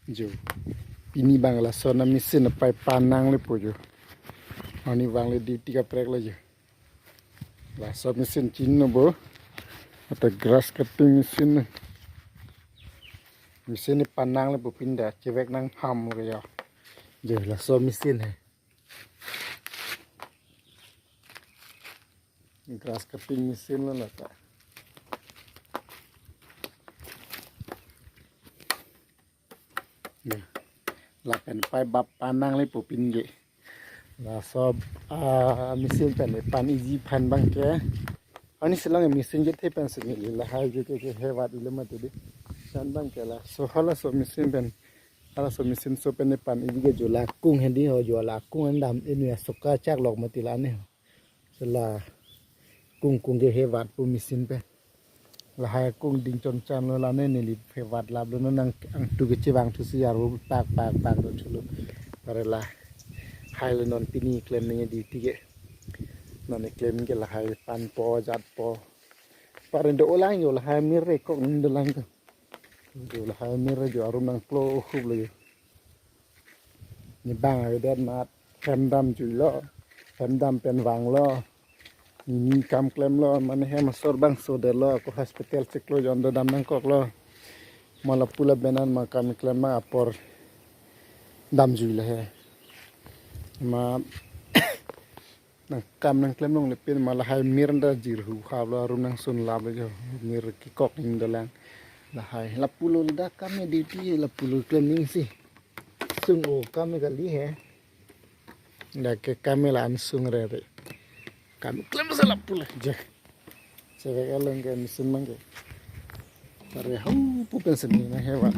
Jo Pini bang la so na mesin pai panang le po jo. Ani bang le di 3 prek la jo. La so mesin chin no bo. Atau grass cutting mesin. Mesin ni panang le po pindah cewek nang ham ke ya. Jo la so mesin hai. Grass cutting mesin la ta. Ya. La pen pai bab panang le po pinje. La so mesin pen pan easy pan bang ke. Ani selang mesin je te pen sini lahai je ke hebat ilmu tu di. San bang ke la so hala so mesin pen hala so mesin so pen pan easy ke jo la kung hendi ho jo la kung andam ini suka cak lok mati la ne. Sela kung ke hebat pu mesin pen. Lahai kung ding chon chan lo la ne neli hebat lab lo nang ang tu ke cibang tu si aru pak do chulu. Parela hai lo non pini klem ne di tige. Nani klem ke lahai pan po jat po paren do olang yo lahai mirre kok ndelang ko do lahai mirre jo arum nang plo khub le ni bang ai det mat dam ju lo dam pen wang lo ni kam klem lo man he masor bang so de lo ko hospital seklo jon do dam nang kok lo mala pula benan ma kam klem ma apor dam ju le he ma nang kam nang klem nong le pin malahai miranda jirhu khabla rum nang sun lab le jo mir ki kok ning dalang lahai lapulo da kam ne duty lapulo klem ning si sung o kam ga li he da ke kamela an sung re re kam klem sa lapulo je se ve galang ke misun mangge pare hu pu pensen ni na hewa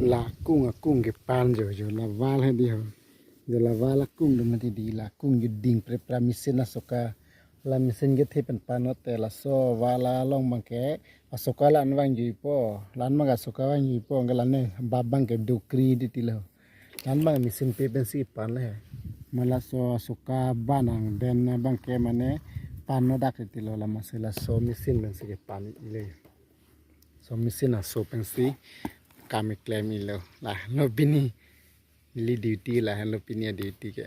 la kung ke pan jo la val he di ho jo la vala kung do mati di la kung ju ding pre mesin na soka la mesin ge the pen pan te la so vala long mang ke asoka lan wang ju po lan ma ga soka wang ju po ngalan ne babang ke do kri di ti lo lan ma mesin pe ben si pan le mala so soka banang den na bang ke mane pan no dak ti lo la masela so mesin ben si ke pan ile so mesin na so pen si kami klaim ilo lah no pini li duty lah no pini duty ke